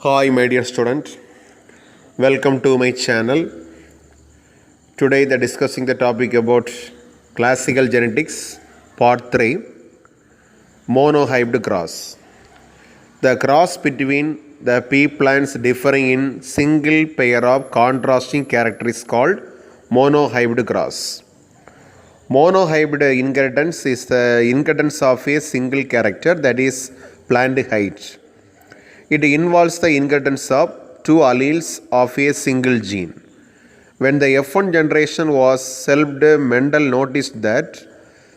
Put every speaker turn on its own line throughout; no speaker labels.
Hi my dear student, welcome to my channel. Today they are discussing the topic about classical genetics part 3, monohybrid cross. The cross between the pea plants differing in single pair of contrasting characters is called monohybrid cross. Monohybrid inheritance is the inheritance of a single character, that is plant height. It involves the inheritance of two alleles of a single gene. When the F1 generation was solved, Mendel noticed that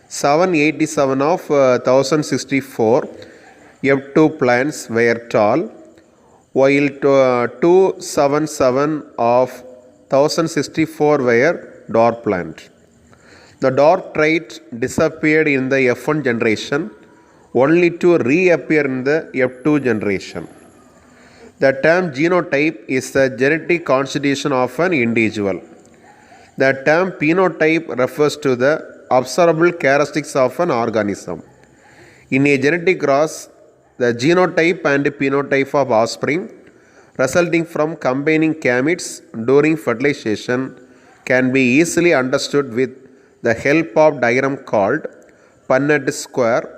787 of 1064 F2 plants were tall, while 277 of 1064 were dwarf plant. The dwarf trait disappeared in the F1 generation, only to reappear in the F2 generation. The term genotype is the genetic constitution of an individual. The term phenotype refers to the observable characteristics of an organism. In a genetic cross, the genotype and phenotype of offspring resulting from combining gametes during fertilization can be easily understood with the help of diagram called Punnett square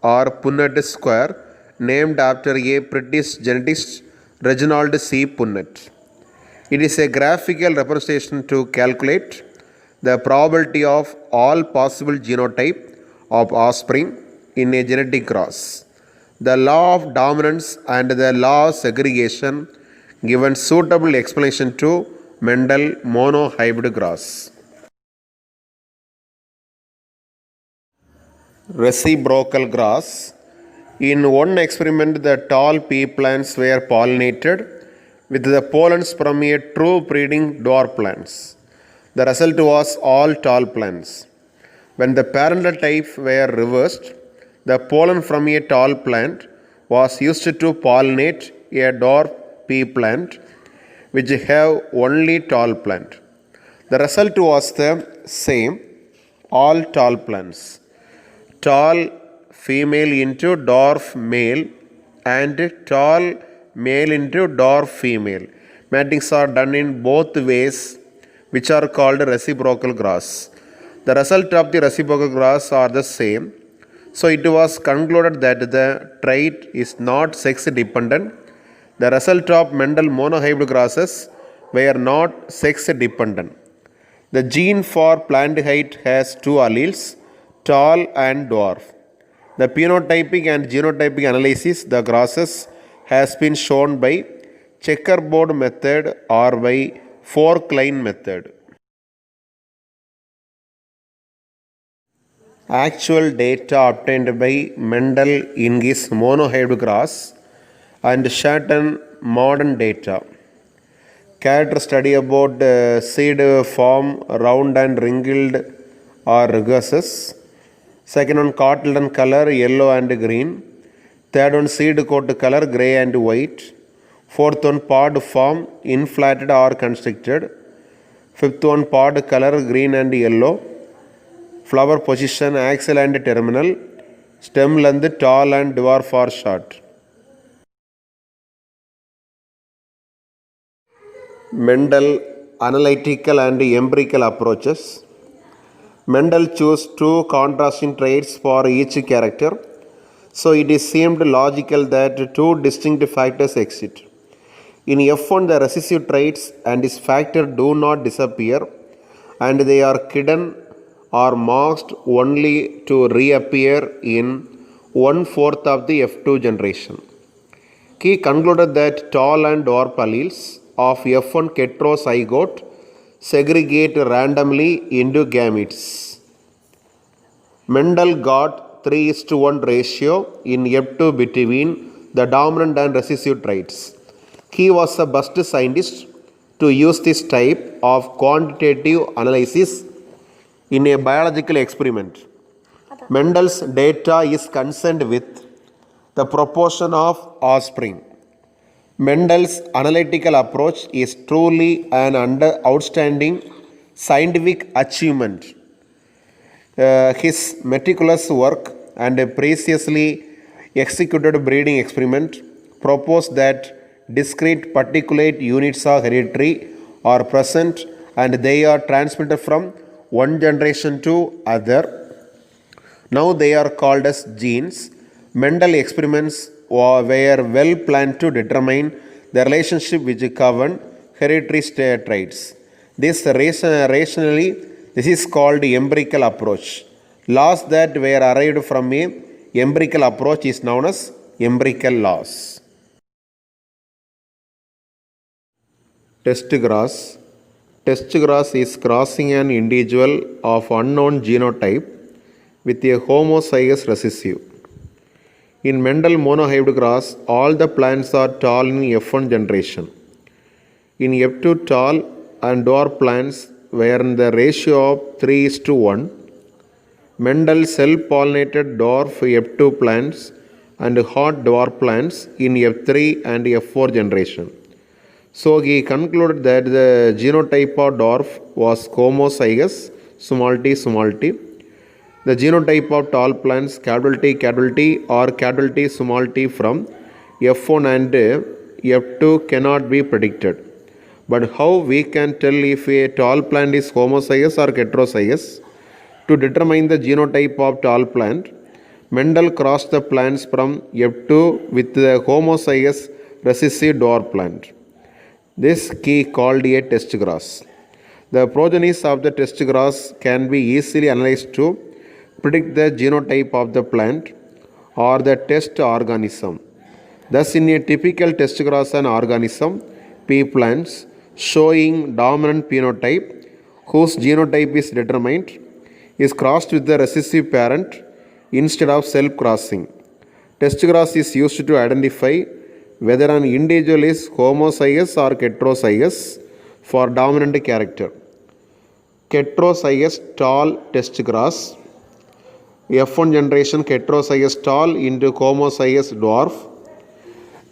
or Punnett square, named after a British geneticist Reginald C. Punnett. It is a graphical representation to calculate the probability of all possible genotype of offspring in a genetic cross. The law of dominance and the law of segregation given suitable explanation to Mendel monohybrid cross. Reciprocal cross. In one experiment, the tall pea plants were pollinated with the pollens from a true breeding dwarf plants. The result was all tall plants. When the parental types were reversed, the pollen from a tall plant was used to pollinate a dwarf pea plant which have only tall plant. The result was the same, all tall plants. Tall female into dwarf male and tall male into dwarf female. Matings are done in both ways, which are called reciprocal cross. The result of the reciprocal cross are the same. So it was concluded that the trait is not sex dependent. The result of Mendel monohybrid crosses were not sex dependent. The gene for plant height has two alleles, tall and dwarf. The phenotypic and genotypic analysis the crosses has been shown by checkerboard method or by fork line method. Actual data obtained by Mendel in his monohybrid cross and certain modern data. Character study about seed form round and wrinkled or rugoses. Second one, cotton color yellow and green. Third one, seed coat color gray and white. Fourth one, pod form inflated or constricted. Fifth one, pod color green and yellow. Flower position axial and terminal. Stem length tall and dwarf or short. Mendel analytical and empirical approaches. Mendel chose two contrasting traits for each character, so it is seemed logical that two distinct factors exist. In F1, the recessive traits and its factor do not disappear, and they are hidden or masked only to reappear in 1/4 of the F2 generation. He concluded that tall and dwarf alleles of F1 heterozygote segregate randomly into gametes. Mendel got 3:1 ratio in F2 between the dominant and recessive traits. He was the first scientist to use this type of quantitative analysis in a biological experiment. Mendel's data is concerned with the proportion of offspring. Mendel's analytical approach is truly an outstanding scientific achievement. His meticulous work and preciously executed breeding experiment proposed that discrete particulate units of heredity are present and they are transmitted from one generation to other. Now they are called as genes. Mendel experiments were well planned to determine the relationship which govern hereditary traits. This is called empirical approach. Laws that were arrived from a empirical approach is known as empirical laws. Test grass. Test grass is crossing an individual of unknown genotype with a homozygous recessive. In Mendel monohybrid grass, all the plants are tall in F1 generation. In F2, tall and dwarf plants were in the ratio of 3:1. Mendel self-pollinated dwarf F2 plants and hot dwarf plants in F3 and F4 generation. So he concluded that the genotype of dwarf was homozygous, small t. The genotype of tall plants, capital T or capital T small t from F1 and F2 cannot be predicted. But how we can tell if a tall plant is homozygous or heterozygous? To determine the genotype of tall plant, Mendel crossed the plants from F2 with the homozygous recessive dwarf plant. This he called a test grass. The progenies of the test grass can be easily analyzed to predict the genotype of the plant or the test organism. Thus, in a typical test grass an organism, pea plants, showing dominant phenotype whose genotype is determined, is crossed with the recessive parent instead of self-crossing. Test grass is used to identify whether an individual is homozygous or heterozygous for dominant character. Heterozygous tall test grass, F1 generation heterozygous tall into homozygous dwarf.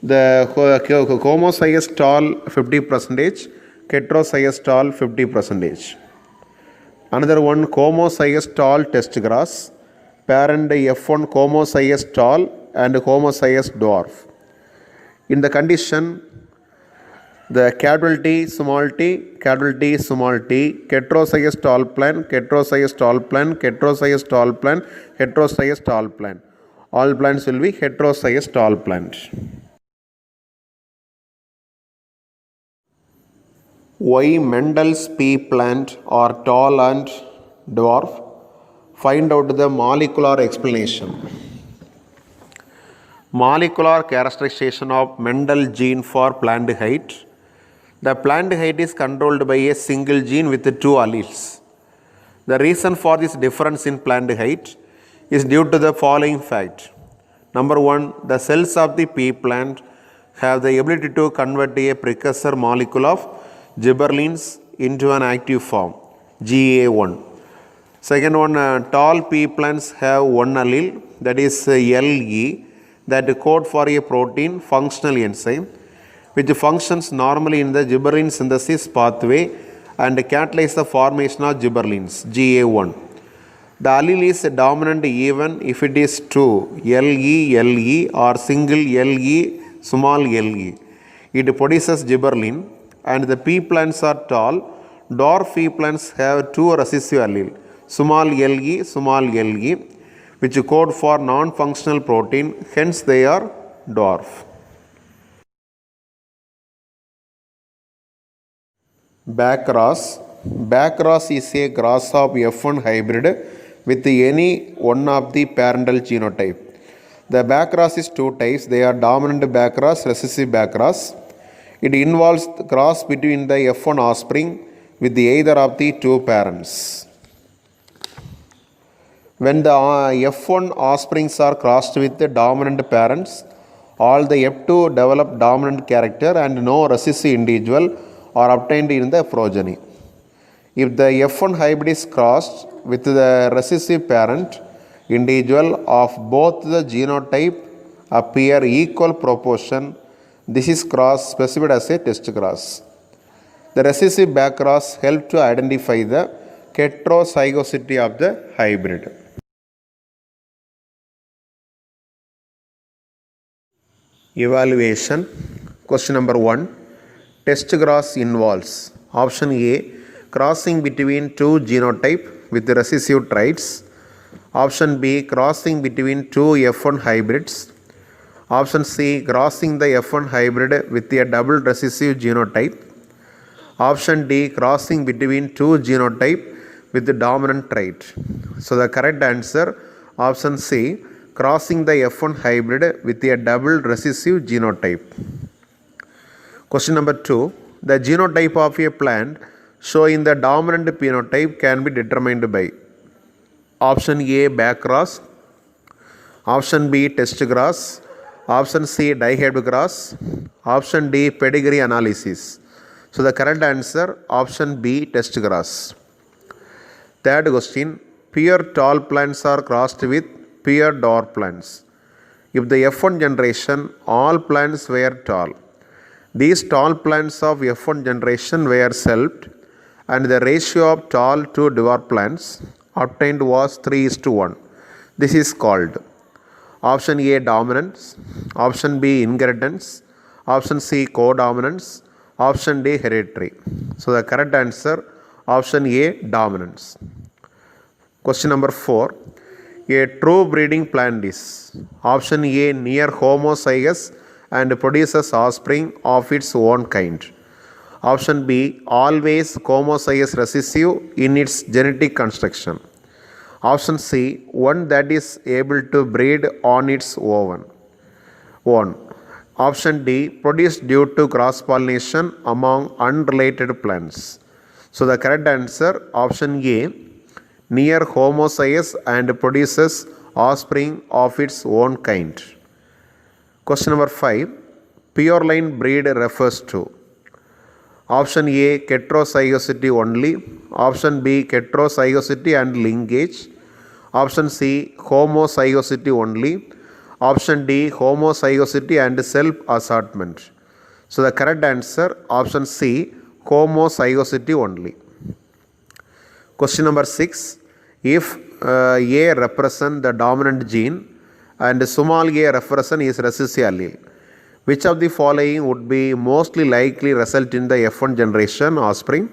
The homozygous tall 50%, heterozygous tall 50%. Another one, homozygous tall test grass, parent F1 homozygous tall and homozygous dwarf. In the condition, the capital T small t, heterozygous tall plant, heterozygous tall plant, heterozygous tall plant, heterozygous tall plant. All plants will be heterozygous tall plant. Why Mendel's pea plant are tall and dwarf? Find out the molecular explanation. Molecular characterization of Mendel gene for plant height. The plant height is controlled by a single gene with two alleles. The reason for this difference in plant height is due to the following fact. Number one, the cells of the pea plant have the ability to convert a precursor molecule of gibberellins into an active form, GA1. Second one, tall pea plants have one allele, that is LE, that code for a protein functional enzyme which functions normally in the gibberellin synthesis pathway and catalyze the formation of gibberellins, GA1. The allele is dominant even if it is true LE or single LE, small le. It produces gibberellin, and the pea plants are tall. Dwarf pea plants have two recessive alleles, small le, which code for non-functional protein, hence they are dwarf. Backcross. Backcross is a cross of F1 hybrid with any one of the parental genotype. The backcross is two types. They are dominant backcross, recessive backcross. It involves the cross between the F1 offspring with either of the two parents. When the F1 offsprings are crossed with the dominant parents, all the F2 develop dominant character and no recessive individual are obtained in the progeny. If the F1 hybrid is crossed with the recessive parent individual of both the genotype appear equal proportion, this is cross specified as a test cross. The recessive backcross help to identify the heterozygosity of the hybrid. Evaluation. Question number 1. Test grass involves option A, crossing between two genotype with recessive traits. Option B, crossing between two F1 hybrids. Option C, crossing the F1 hybrid with a double recessive genotype. Option D, crossing between two genotype with the dominant trait. So the correct answer, option C, crossing the F1 hybrid with a double recessive genotype. Question number 2. The genotype of a plant showing the dominant phenotype can be determined by option A, backcross. Option B, test grass. Option C, dihedged grass. Option D, pedigree analysis. So the correct answer, option B, test grass. Third question. Pure tall plants are crossed with pure dwarf plants. If the F1 generation, all plants were tall. These tall plants of F1 generation were selfed, and the ratio of tall to dwarf plants obtained was 3:1. This is called option A, dominance. Option B, inheritance. Option C, codominance. Option D, hereditary. So the correct answer, option A, dominance. Question number 4. A true breeding plant is option A, near homozygous and produces offspring of its own kind. Option B, always homozygous recessive in its genetic construction. Option C, one that is able to breed on its own. Option D, produced due to cross-pollination among unrelated plants. So the correct answer, option A, near homozygous and produces offspring of its own kind. Question number 5. Pure line breed refers to option A, heterozygosity only. Option B, heterozygosity and linkage. Option C, homozygosity only. Option D, homozygosity and self-assortment. So the correct answer, option C, homozygosity only. Question number 6. If A represents the dominant gene and small a represent is recessive allele, which of the following would be mostly likely result in the F1 generation offspring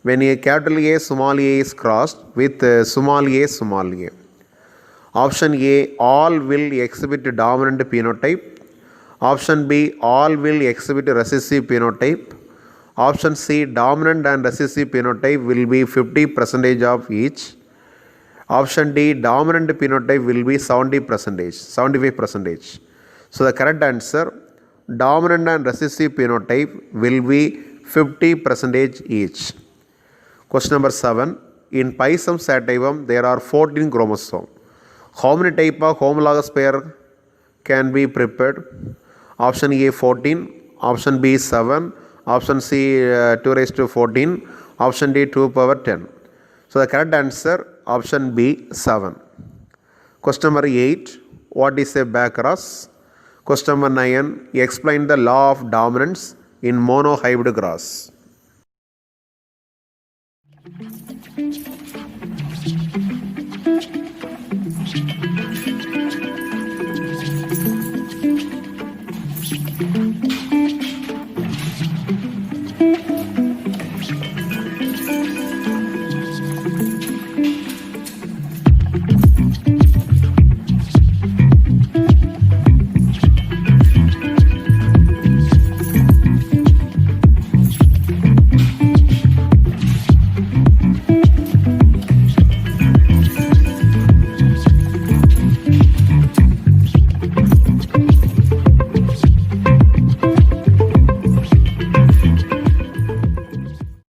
when a capital A small a is crossed with small a? Option A, all will exhibit dominant phenotype. Option B, all will exhibit recessive phenotype. Option C, dominant and recessive phenotype will be 50% of each. Option D, dominant phenotype will be 75%. So the correct answer, dominant and recessive phenotype will be 50% each. Question number 7. In Pisum sativum, there are 14 chromosomes. How many type of homologous pair can be prepared? Option A, 14. Option B, 7. Option C, 2^14. Option D, 2^10. So the correct answer, option B, 7. Question number 8. What is a backcross? Question number 9. Explain the law of dominance in monohybrid grass.